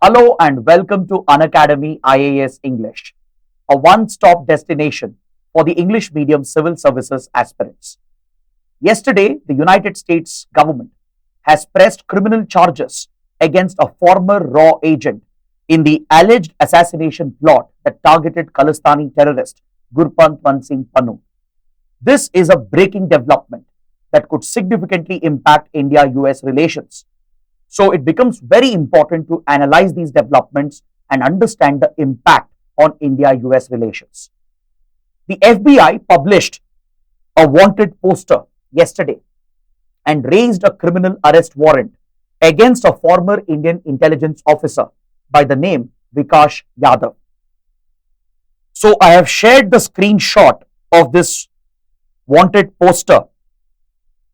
Hello and welcome to Unacademy IAS English, a one-stop destination for the English medium civil services aspirants. Yesterday, the United States government has pressed criminal charges against a former RAW agent in the alleged assassination plot that targeted Khalistani terrorist Gurpant Singh Pannun. This is a breaking development that could significantly impact India-US relations. So it becomes very important to analyze these developments and understand the impact on India-US relations. The FBI published a wanted poster yesterday and raised a criminal arrest warrant against a former Indian intelligence officer by the name Vikash Yadav. So I have shared the screenshot of this wanted poster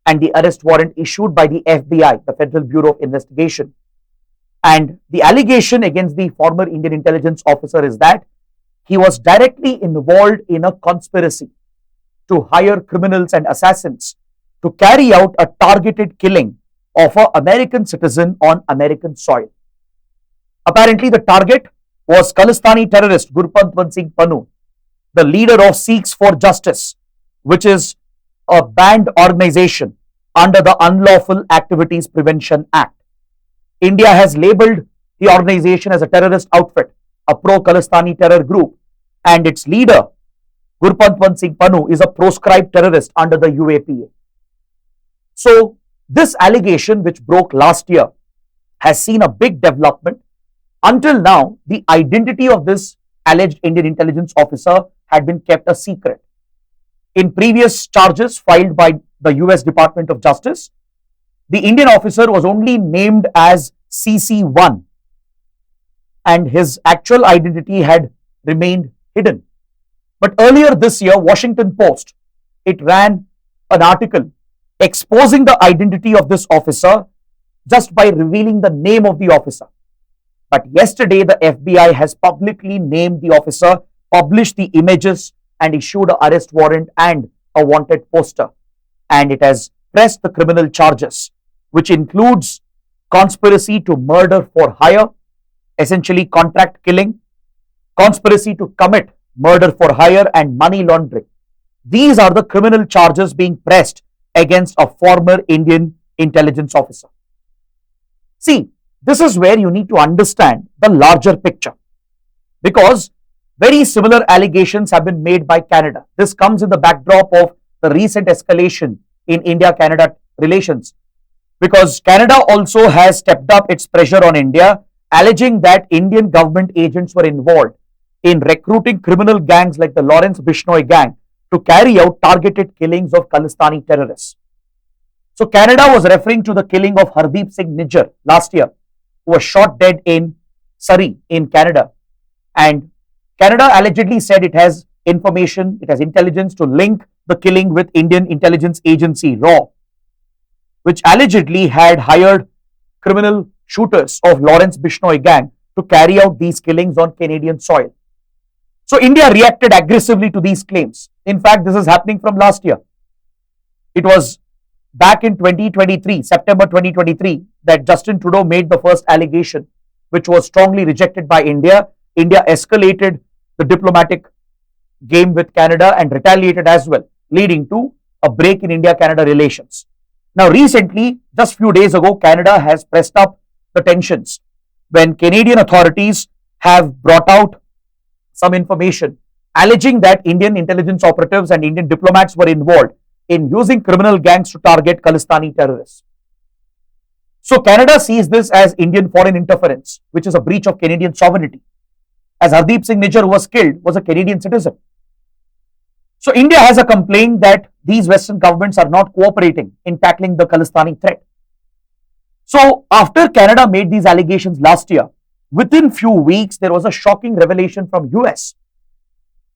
and the arrest warrant issued by the FBI, the Federal Bureau of Investigation. And the allegation against the former Indian intelligence officer is that he was directly involved in a conspiracy to hire criminals and assassins to carry out a targeted killing of an American citizen on American soil. Apparently, the target was Khalistani terrorist Gurpant Singh Pannun, the leader of Sikhs for Justice, which is a banned organization under the Unlawful Activities Prevention Act. India has labelled the organization as a terrorist outfit, a pro-Khalistani terror group, and its leader, Gurpant Singh Pannun, is a proscribed terrorist under the UAPA. So, this allegation, which broke last year, has seen a big development. Until now, the identity of this alleged Indian intelligence officer had been kept a secret. In previous charges filed by the US Department of Justice, the Indian officer was only named as CC1 and his actual identity had remained hidden. But earlier this year, Washington Post, it ran an article exposing the identity of this officer just by revealing the name of the officer. But yesterday, the FBI has publicly named the officer, published the images, and issued an arrest warrant and a wanted poster. And it has pressed the criminal charges, which includes conspiracy to murder for hire, essentially contract killing, conspiracy to commit murder for hire, and money laundering. These are the criminal charges being pressed against a former Indian intelligence officer. See, this is where you need to understand the larger picture, because very similar allegations have been made by Canada. This comes in the backdrop of the recent escalation in India-Canada relations, because Canada also has stepped up its pressure on India, alleging that Indian government agents were involved in recruiting criminal gangs like the Lawrence Bishnoi gang to carry out targeted killings of Khalistani terrorists. So Canada was referring to the killing of Hardeep Singh Nijjar last year, who was shot dead in Surrey in Canada. And Canada allegedly said it has information, it has intelligence to link the killing with Indian intelligence agency RAW, which allegedly had hired criminal shooters of Lawrence Bishnoi gang to carry out these killings on Canadian soil. So India reacted aggressively to these claims. In fact, this is happening from last year. It was back in 2023, September 2023, that Justin Trudeau made the first allegation, which was strongly rejected by India. India escalated the diplomatic game with Canada and retaliated as well, leading to a break in India-Canada relations. Now, recently, just few days ago, Canada has pressed up the tensions when Canadian authorities have brought out some information alleging that Indian intelligence operatives and Indian diplomats were involved in using criminal gangs to target Khalistani terrorists. So Canada sees this as Indian foreign interference, which is a breach of Canadian sovereignty, as Hardeep Singh Nijjar, who was killed, was a Canadian citizen. So India has a complaint that these Western governments are not cooperating in tackling the Khalistani threat. So after Canada made these allegations last year, within few weeks, there was a shocking revelation from US.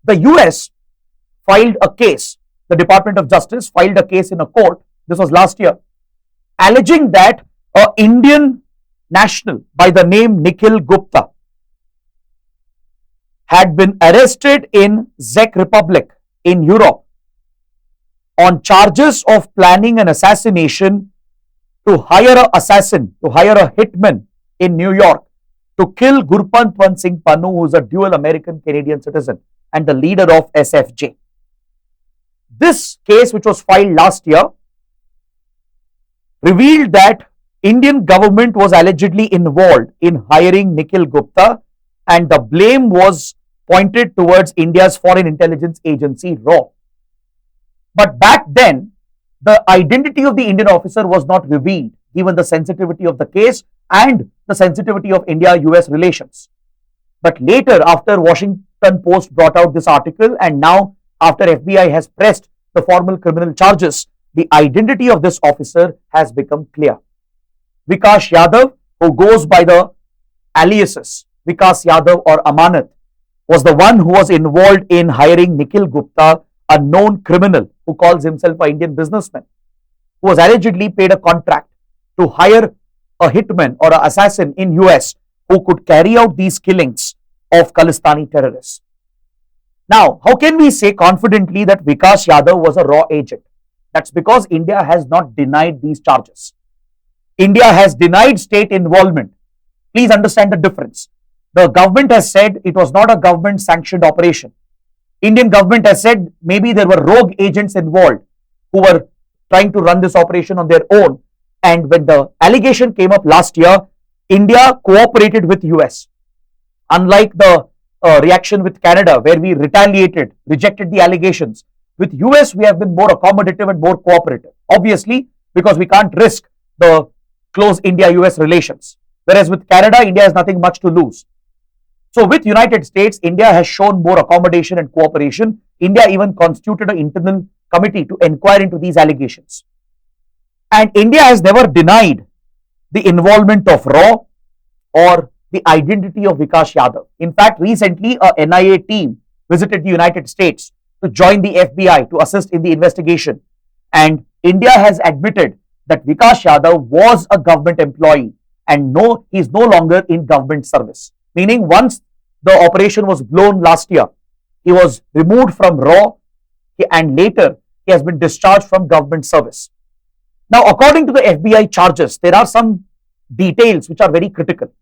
The US filed a case, the Department of Justice filed a case in a court, this was last year, alleging that an Indian national by the name Nikhil Gupta had been arrested in Czech Republic in Europe on charges of planning an assassination to hire an assassin, to hire a hitman in New York to kill Gurpantwan Singh Pannun, who is a dual American-Canadian citizen and the leader of SFJ. This case, which was filed last year, revealed that Indian government was allegedly involved in hiring Nikhil Gupta, and the blame was pointed towards India's foreign intelligence agency, RAW. But back then, the identity of the Indian officer was not revealed, given the sensitivity of the case and the sensitivity of India-US relations. But later, after Washington Post brought out this article, and now after FBI has pressed the formal criminal charges, the identity of this officer has become clear. Vikas Yadav, who goes by the aliases Vikas Yadav or Amanat, was the one who was involved in hiring Nikhil Gupta, a known criminal who calls himself an Indian businessman, who was allegedly paid a contract to hire a hitman or an assassin in US who could carry out these killings of Khalistani terrorists. Now, how can we say confidently that Vikas Yadav was a RAW agent? That's because India has not denied these charges. India has denied state involvement. Please understand the difference. The government has said it was not a government sanctioned operation. Indian government has said maybe there were rogue agents involved who were trying to run this operation on their own. And when the allegation came up last year, India cooperated with US. Unlike the reaction with Canada, where we retaliated, rejected the allegations, with US we have been more accommodative and more cooperative. Obviously, because we can't risk the close India-US relations. Whereas with Canada, India has nothing much to lose. So with United States, India has shown more accommodation and cooperation. India even constituted an internal committee to inquire into these allegations. And India has never denied the involvement of RAW or the identity of Vikas Yadav. In fact, recently a NIA team visited the United States to join the FBI to assist in the investigation. And India has admitted that Vikas Yadav was a government employee and no, he is no longer in government service. Meaning once the operation was blown last year, he was removed from RAW and later he has been discharged from government service. Now, according to the FBI charges, there are some details which are very critical.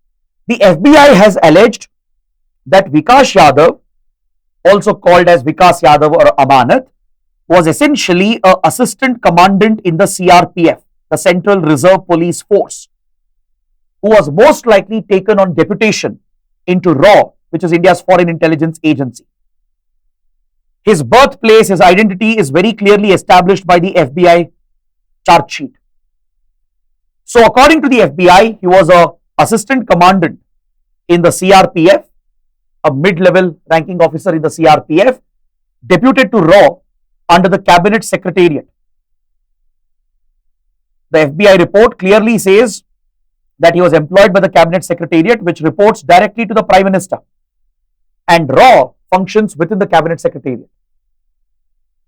The FBI has alleged that Vikas Yadav, also called as Vikas Yadav or Amanat, was essentially an assistant commandant in the CRPF, the Central Reserve Police Force, who was most likely taken on deputation into RAW, which is India's foreign intelligence agency. His birthplace, his identity is very clearly established by the FBI charge sheet. So according to the FBI, he was an assistant commandant in the CRPF, a mid-level ranking officer in the CRPF, deputed to RAW under the Cabinet Secretariat. The FBI report clearly says that he was employed by the Cabinet Secretariat, which reports directly to the Prime Minister, and RAW functions within the Cabinet Secretariat.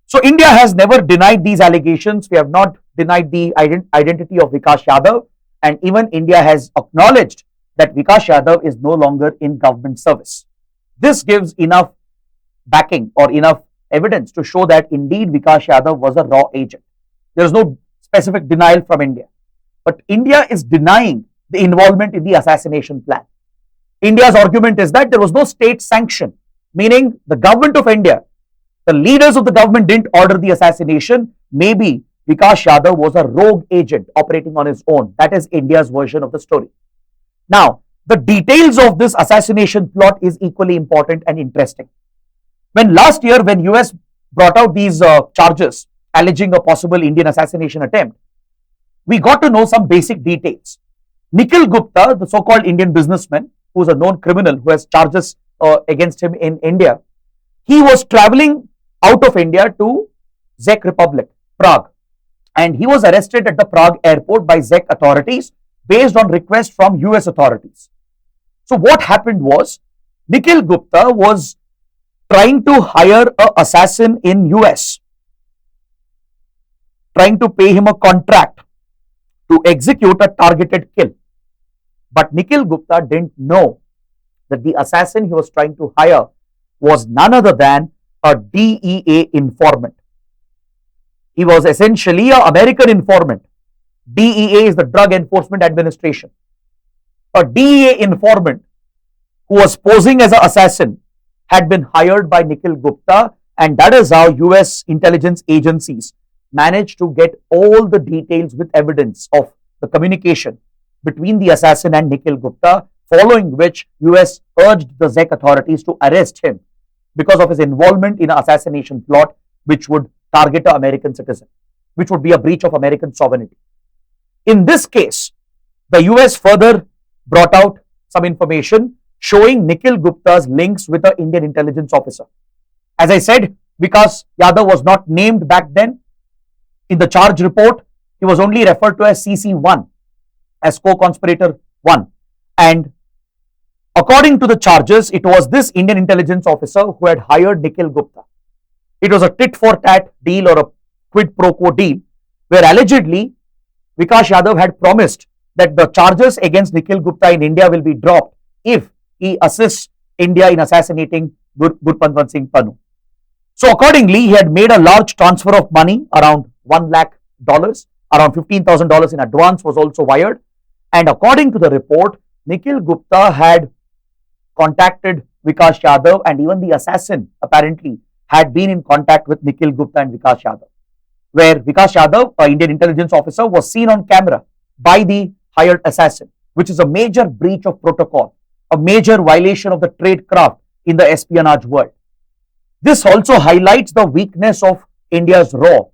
So India has never denied these allegations. We have not denied the identity of Vikas Yadav, and even India has acknowledged that Vikas Yadav is no longer in government service. This gives enough backing or enough evidence to show that indeed Vikas Yadav was a RAW agent. There is no specific denial from India. But India is denying the involvement in the assassination plan. India's argument is that there was no state sanction, meaning the government of India, the leaders of the government didn't order the assassination. Maybe Vikas Yadav was a rogue agent operating on his own. That is India's version of the story. Now, the details of this assassination plot is equally important and interesting. When last year, when US brought out these charges alleging a possible Indian assassination attempt, we got to know some basic details. Nikhil Gupta, the so-called Indian businessman, who is a known criminal who has charges against him in India, he was traveling out of India to Czech Republic, Prague, and he was arrested at the Prague airport by Czech authorities based on request from US authorities. So what happened was, Nikhil Gupta was trying to hire an assassin in US, trying to pay him a contract to execute a targeted kill. But Nikhil Gupta didn't know that the assassin he was trying to hire was none other than a DEA informant. He was essentially an American informant. DEA is the Drug Enforcement Administration. A DEA informant who was posing as an assassin, had been hired by Nikhil Gupta, and that is how US intelligence agencies managed to get all the details with evidence of the communication between the assassin and Nikhil Gupta, following which US urged the Czech authorities to arrest him because of his involvement in an assassination plot which would target an American citizen, which would be a breach of American sovereignty. In this case, the US further brought out some information showing Nikhil Gupta's links with an Indian intelligence officer. As I said, Vikas Yadav was not named back then. In the charge report, he was only referred to as CC1, as co-conspirator 1. And according to the charges, it was this Indian intelligence officer who had hired Nikhil Gupta. It was a tit-for-tat deal or a quid pro quo deal, where allegedly Vikas Yadav had promised that the charges against Nikhil Gupta in India will be dropped if he assists India in assassinating Gurpantwan Singh Pannun. So accordingly, he had made a large transfer of money, around $1 lakh, around $15,000 in advance was also wired. And according to the report, Nikhil Gupta had contacted Vikas Yadav, and even the assassin apparently had been in contact with Nikhil Gupta and Vikas Yadav, where Vikas Yadav, an Indian intelligence officer, was seen on camera by the hired assassin, which is a major breach of protocol, a major violation of the trade craft in the espionage world. This also highlights the weakness of India's RAW,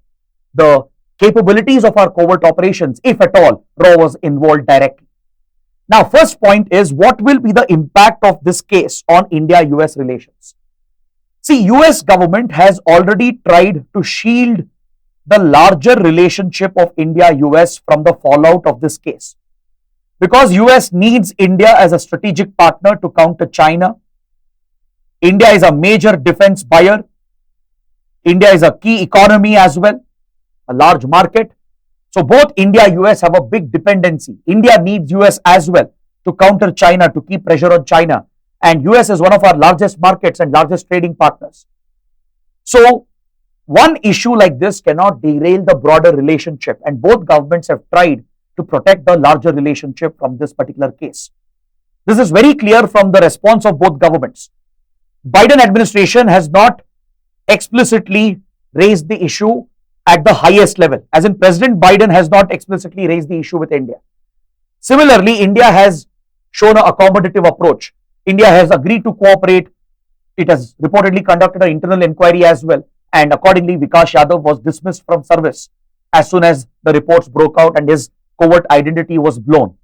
the capabilities of our covert operations, if at all RAW was involved directly. Now, first point is, what will be the impact of this case on India-US relations? See, US government has already tried to shield the larger relationship of India-US from the fallout of this case, because US needs India as a strategic partner to counter China. India is a major defense buyer. India is a key economy as well, a large market. So both India and US have a big dependency. India needs US as well to counter China, to keep pressure on China. And US is one of our largest markets and largest trading partners. So one issue like this cannot derail the broader relationship, and both governments have tried to protect the larger relationship from this particular case. This is very clear from the response of both governments. Biden administration has not explicitly raised the issue at the highest level, as in President Biden has not explicitly raised the issue with India. Similarly, India has shown an accommodative approach. India has agreed to cooperate. It has reportedly conducted an internal inquiry as well, and accordingly Vikas Yadav was dismissed from service as soon as the reports broke out and his covert identity was blown.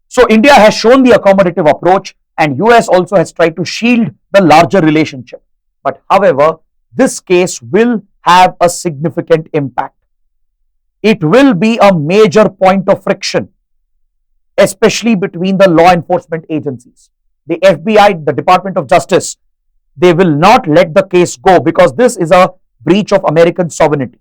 So India has shown the accommodative approach, and US also has tried to shield the larger relationship. But however, this case will have a significant impact. It will be a major point of friction, especially between the law enforcement agencies. The FBI, the Department of Justice, they will not let the case go, because this is a breach of American sovereignty.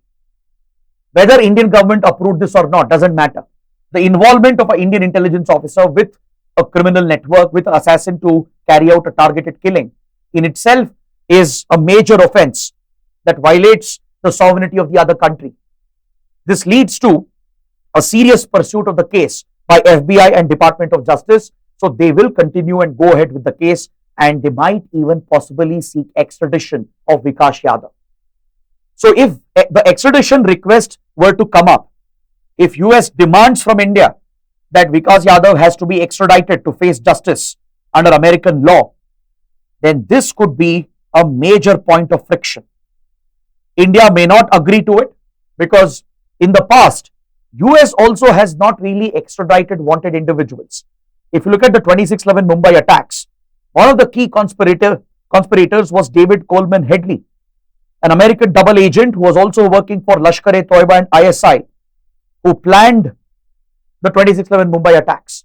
Whether Indian government approved this or not doesn't matter. The involvement of an Indian intelligence officer with a criminal network, with an assassin to carry out a targeted killing, in itself is a major offense that violates the sovereignty of the other country. This leads to a serious pursuit of the case by FBI and Department of Justice. So they will continue and go ahead with the case, and they might even possibly seek extradition of Vikas Yadav. So if the extradition request were to come up, if US demands from India that Vikas Yadav has to be extradited to face justice under American law, then this could be a major point of friction. India may not agree to it, because in the past, US also has not really extradited wanted individuals. If you look at the 26/11 Mumbai attacks, one of the key conspirators was David Coleman Headley, an American double agent who was also working for Lashkar-e-Toiba and ISI, who planned the 26/11 Mumbai attacks.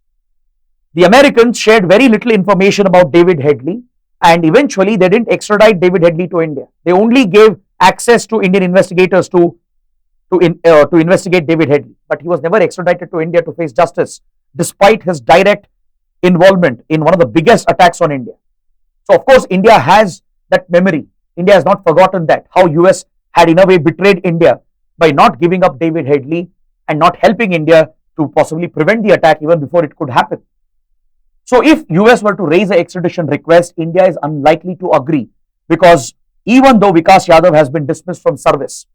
The Americans shared very little information about David Headley, and eventually they didn't extradite David Headley to India. They only gave access to Indian investigators to investigate David Headley, but he was never extradited to India to face justice, despite his direct involvement in one of the biggest attacks on India. So of course, India has that memory. India has not forgotten that, how US had in a way betrayed India by not giving up David Headley and not helping India to possibly prevent the attack even before it could happen. So if US were to raise an extradition request, India is unlikely to agree, because even though Vikas Yadav has been dismissed from service,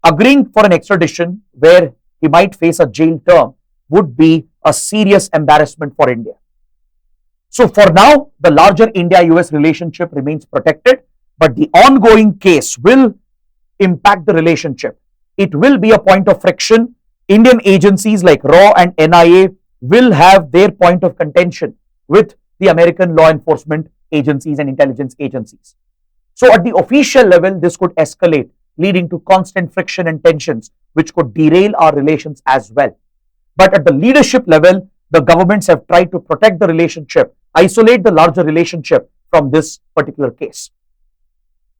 agreeing for an extradition where he might face a jail term would be a serious embarrassment for India. So for now, the larger India-US relationship remains protected, but the ongoing case will impact the relationship. It will be a point of friction. Indian agencies like RAW and NIA will have their point of contention with the American law enforcement agencies and intelligence agencies. So at the official level, this could escalate, leading to constant friction and tensions, which could derail our relations as well. But at the leadership level, the governments have tried to protect the relationship, isolate the larger relationship from this particular case.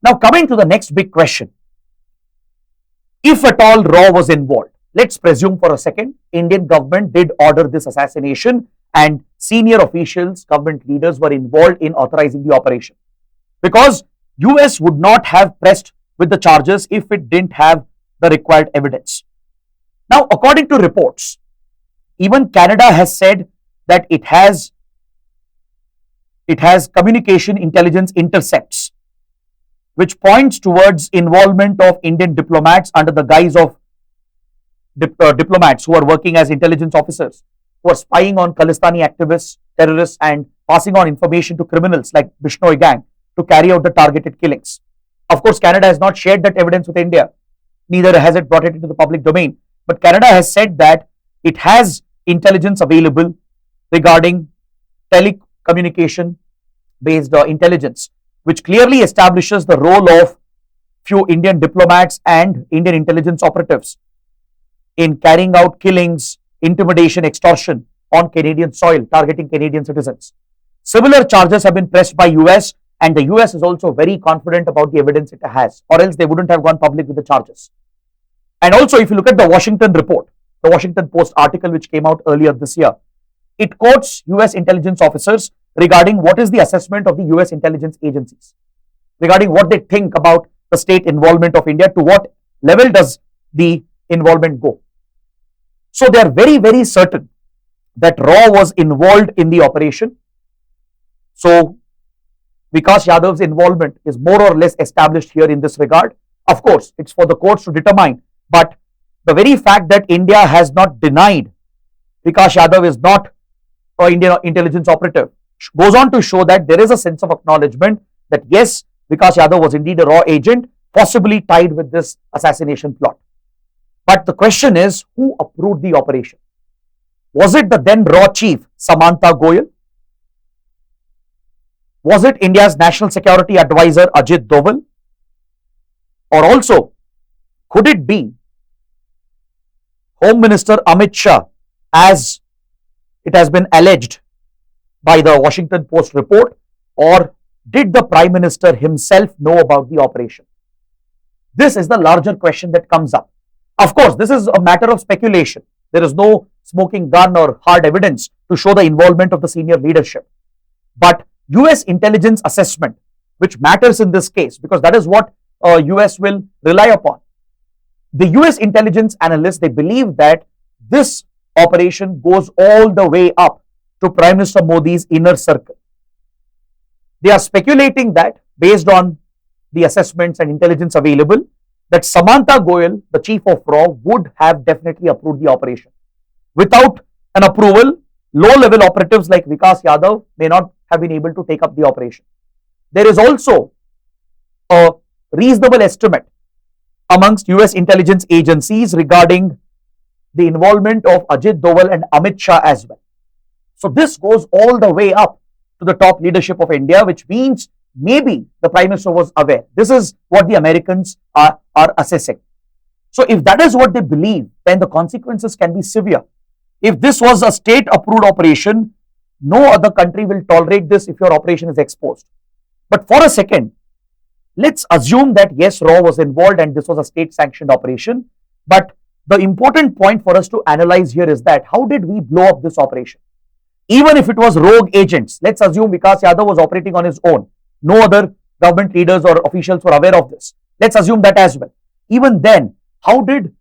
Now, coming to the next big question. If at all RAW was involved, let's presume for a second, Indian government did order this assassination and senior officials, government leaders were involved in authorizing the operation. Because US would not have pressed with the charges if it didn't have the required evidence. Now, according to reports, even Canada has said that it has communication intelligence intercepts, which points towards involvement of Indian diplomats under the guise of diplomats who are working as intelligence officers, who are spying on Khalistani activists, terrorists, and passing on information to criminals like Bishnoi gang to carry out the targeted killings. Of course, Canada has not shared that evidence with India, neither has it brought it into the public domain. But Canada has said that it has intelligence available regarding telecommunication based intelligence, which clearly establishes the role of few Indian diplomats and Indian intelligence operatives in carrying out killings, intimidation, extortion on Canadian soil, targeting Canadian citizens. Similar charges have been pressed by US, and the US is also very confident about the evidence it has, or else they wouldn't have gone public with the charges. And also, if you look at the Washington report, the Washington Post article which came out earlier this year, it quotes US intelligence officers regarding what is the assessment of the US intelligence agencies, regarding what they think about the state involvement of India, to what level does the involvement go. So they are very, very certain that RAW was involved in the operation. So Vikas Yadav's involvement is more or less established here in this regard. Of course, it's for the courts to determine, but the very fact that India has not denied Vikas Yadav is not an Indian intelligence operative goes on to show that there is a sense of acknowledgement that yes, Vikas Yadav was indeed a RAW agent, possibly tied with this assassination plot. But the question is, who approved the operation? Was it the then RAW chief, Samantha Goyal? Was it India's National Security Advisor, Ajit Doval? Or also, could it be Home Minister Amit Shah, as it has been alleged by the Washington Post report, or did the Prime Minister himself know about the operation? This is the larger question that comes up. Of course, this is a matter of speculation. There is no smoking gun or hard evidence to show the involvement of the senior leadership. But US intelligence assessment, which matters in this case, because that is what US will rely upon. The US intelligence analysts, they believe that this operation goes all the way up to Prime Minister Modi's inner circle. They are speculating that, based on the assessments and intelligence available, that Samantha Goyal, the chief of RAW, would have definitely approved the operation. Without an approval, low-level operatives like Vikas Yadav may not have been able to take up the operation. There is also a reasonable estimate amongst US intelligence agencies regarding the involvement of Ajit Doval and Amit Shah as well. So this goes all the way up to the top leadership of India, which means maybe the Prime Minister was aware. This is what the Americans are assessing. So if that is what they believe, then the consequences can be severe. If this was a state-approved operation, no other country will tolerate this if your operation is exposed. But for a second, let's assume that yes, RAW was involved and this was a state-sanctioned operation. But the important point for us to analyze here is that how did we blow up this operation? Even if it was rogue agents, let's assume Vikas Yadav was operating on his own. No other government leaders or officials were aware of this. Let's assume that as well. Even then, how did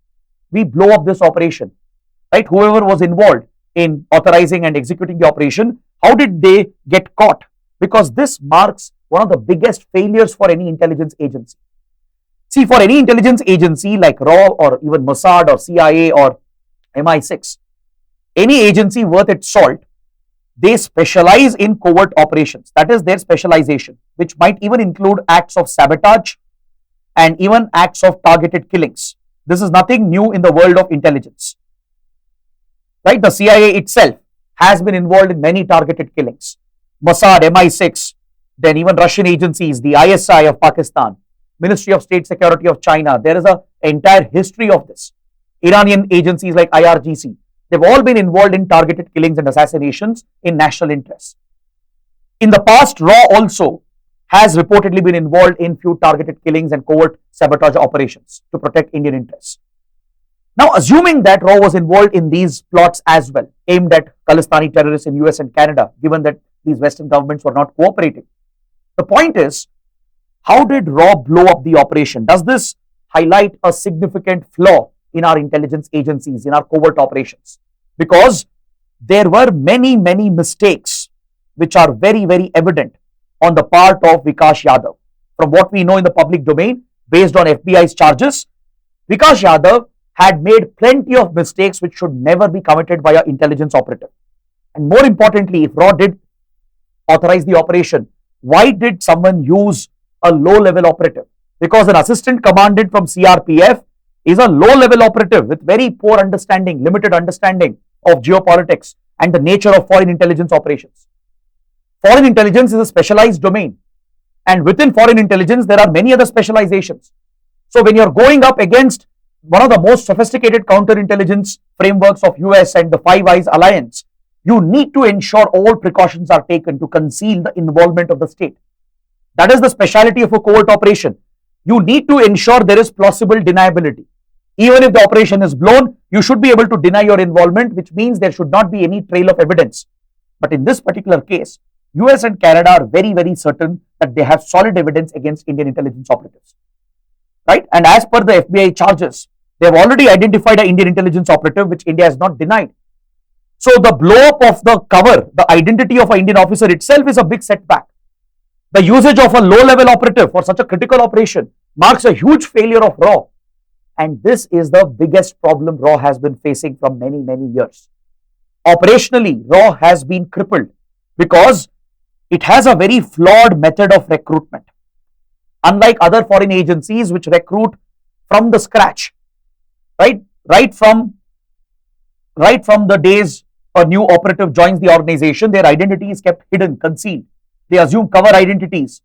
we blow up this operation? Right? Whoever was involved, in authorizing and executing the operation. How did they get caught? Because this marks one of the biggest failures for any intelligence agency. See, for any intelligence agency like RAW or even Mossad or CIA or MI6, any agency worth its salt, they specialize in covert operations. That is their specialization, which might even include acts of sabotage and even acts of targeted killings. This is nothing new in the world of intelligence. Right? The CIA itself has been involved in many targeted killings. Mossad, MI6, then even Russian agencies, the ISI of Pakistan, Ministry of State Security of China. There is an entire history of this. Iranian agencies like IRGC, they've all been involved in targeted killings and assassinations in national interests. In the past, RAW also has reportedly been involved in few targeted killings and covert sabotage operations to protect Indian interests. Now, assuming that RAW was involved in these plots as well, aimed at Khalistani terrorists in US and Canada, given that these Western governments were not cooperating, the point is, how did RAW blow up the operation? Does this highlight a significant flaw in our intelligence agencies, in our covert operations? Because there were many mistakes which are very evident on the part of Vikas Yadav. From what we know in the public domain, based on FBI's charges, Vikas Yadav had made plenty of mistakes which should never be committed by an intelligence operative. And more importantly, if RAW did authorize the operation, why did someone use a low-level operative? Because an assistant commandant from CRPF is a low-level operative with very poor understanding, limited understanding of geopolitics and the nature of foreign intelligence operations. Foreign intelligence is a specialized domain, and within foreign intelligence, there are many other specializations. So when you're going up against one of the most sophisticated counterintelligence frameworks of US and the Five Eyes Alliance, you need to ensure all precautions are taken to conceal the involvement of the state. That is the speciality of a covert operation. You need to ensure there is plausible deniability. Even if the operation is blown, you should be able to deny your involvement, which means there should not be any trail of evidence. But in this particular case, US and Canada are very certain that they have solid evidence against Indian intelligence operatives. Right? And as per the FBI charges, they have already identified an Indian intelligence operative, which India has not denied. So the blow up of the cover, the identity of an Indian officer itself is a big setback. The usage of a low-level operative for such a critical operation marks a huge failure of RAW. And this is the biggest problem RAW has been facing from many years. Operationally, RAW has been crippled because it has a very flawed method of recruitment. Unlike other foreign agencies which recruit from the scratch, right from the days a new operative joins the organization, their identity is kept hidden, concealed. They assume cover identities.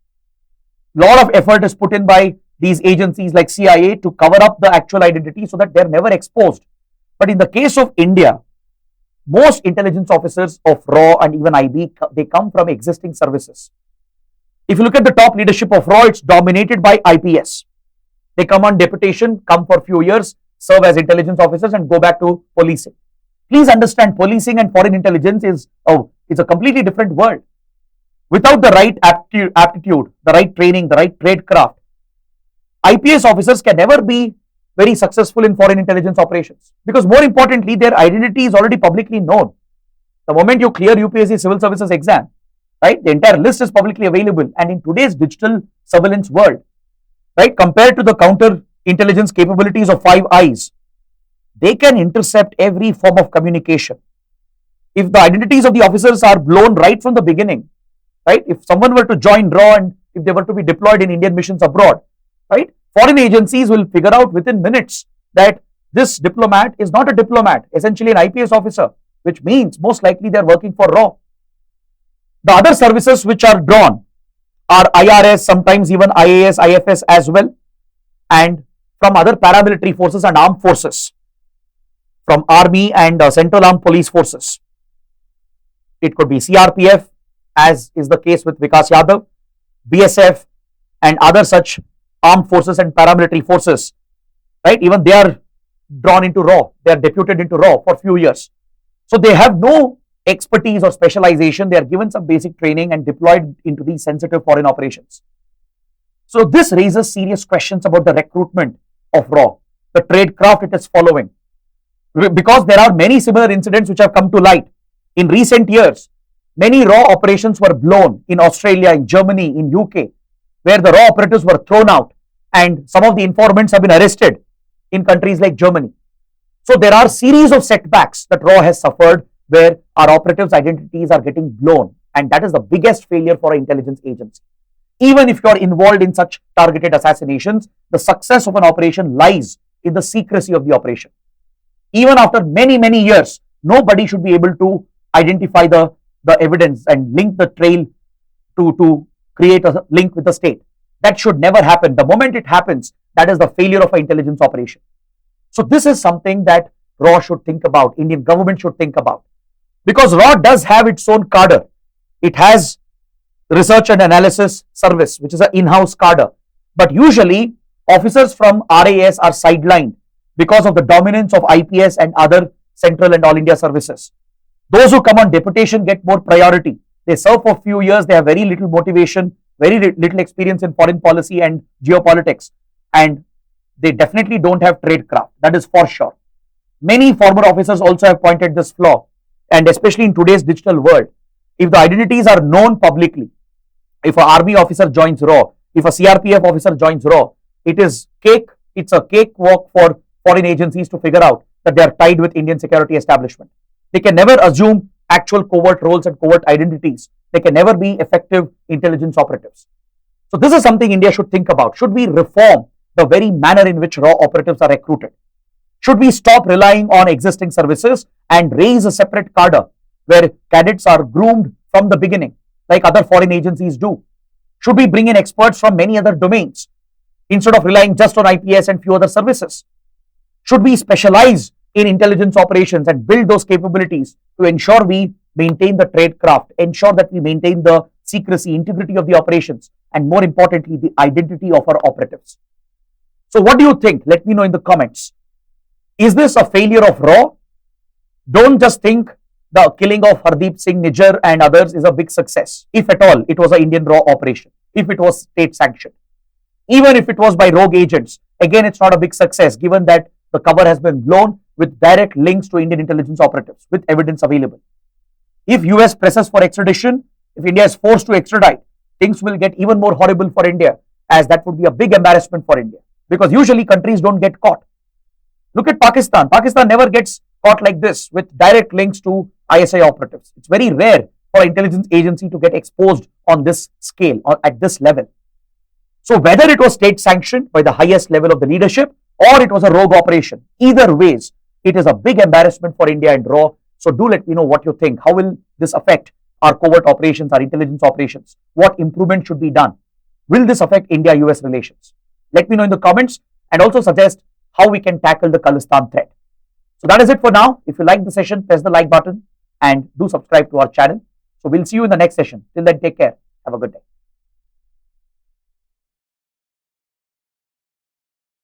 Lot of effort is put in by these agencies like CIA to cover up the actual identity so that they're never exposed. But in the case of India, most intelligence officers of RAW and even IB, they come from existing services. If you look at the top leadership of RAW, it's dominated by IPS. They come on deputation, come for a few years, serve as intelligence officers and go back to policing. Please understand, policing and foreign intelligence is a completely different world. Without the right aptitude, the right training, the right tradecraft, IPS officers can never be very successful in foreign intelligence operations. Because more importantly, their identity is already publicly known. The moment you clear UPSC civil services exam, right, the entire list is publicly available. And in today's digital surveillance world, right, compared to the counter-intelligence capabilities of Five Eyes, they can intercept every form of communication. If the identities of the officers are blown right from the beginning, right, if someone were to join RAW and if they were to be deployed in Indian missions abroad, right, foreign agencies will figure out within minutes that this diplomat is not a diplomat, essentially an IPS officer, which means most likely they are working for RAW. The other services which are drawn are IRS, sometimes even IAS, IFS as well, and from other paramilitary forces and armed forces, from Army and Central Armed Police Forces. It could be CRPF, as is the case with Vikas Yadav, BSF, and other such armed forces and paramilitary forces, right? Even they are drawn into RAW, they are deputed into RAW for a few years. So they have no expertise or specialization, they are given some basic training and deployed into these sensitive foreign operations. So this raises serious questions about the recruitment of RAW, the tradecraft it is following. because there are many similar incidents which have come to light. In recent years, many raw operations were blown in Australia, in Germany, in UK, where the raw operatives were thrown out and some of the informants have been arrested in countries like Germany. So there are series of setbacks that raw has suffered where our operatives' identities are getting blown, and that is the biggest failure for an intelligence agency. Even if you are involved in such targeted assassinations, the success of an operation lies in the secrecy of the operation. Even after many, many years, nobody should be able to identify the evidence and link the trail to create a link with the state. That should never happen. The moment it happens, that is the failure of an intelligence operation. So this is something that RAW should think about, Indian government should think about. Because RAW does have its own cadre. It has research and analysis service, which is an in-house cadre. But usually, officers from RAS are sidelined because of the dominance of IPS and other central and all India services. Those who come on deputation get more priority. They serve for a few years, they have very little motivation, very little experience in foreign policy and geopolitics, and they definitely don't have tradecraft. That is for sure. Many former officers also have pointed this flaw, and especially in today's digital world, if the identities are known publicly, if an army officer joins RAW, if a CRPF officer joins RAW, it's a cakewalk for foreign agencies to figure out that they are tied with Indian security establishment. They can never assume actual covert roles and covert identities. They can never be effective intelligence operatives. So this is something India should think about. Should we reform the very manner in which RAW operatives are recruited? Should we stop relying on existing services and raise a separate cadre where cadets are groomed from the beginning like other foreign agencies do? Should we bring in experts from many other domains instead of relying just on IPS and few other services? Should we specialize in intelligence operations and build those capabilities to ensure we maintain the tradecraft, ensure that we maintain the secrecy, integrity of the operations, and more importantly, the identity of our operatives? So what do you think? Let me know in the comments. Is this a failure of RAW? Don't just think the killing of Hardeep Singh Nijjar and others is a big success. If at all, it was an Indian RAW operation. If it was state sanctioned. Even if it was by rogue agents, again, it's not a big success given that the cover has been blown with direct links to Indian intelligence operatives with evidence available. If US presses for extradition, if India is forced to extradite, things will get even more horrible for India, as that would be a big embarrassment for India, because usually countries don't get caught. Look at Pakistan. Pakistan never gets caught like this with direct links to ISI operatives. It's very rare for an intelligence agency to get exposed on this scale or at this level. So whether it was state sanctioned by the highest level of the leadership or it was a rogue operation, either ways, it is a big embarrassment for India and RAW. So do let me know what you think. How will this affect our covert operations, our intelligence operations? What improvement should be done? Will this affect India-US relations? Let me know in the comments and also suggest how we can tackle the Khalistan threat. So that is it for now. If you like the session, press the like button and do subscribe to our channel. So we'll see you in the next session. Till then, take care. Have a good day.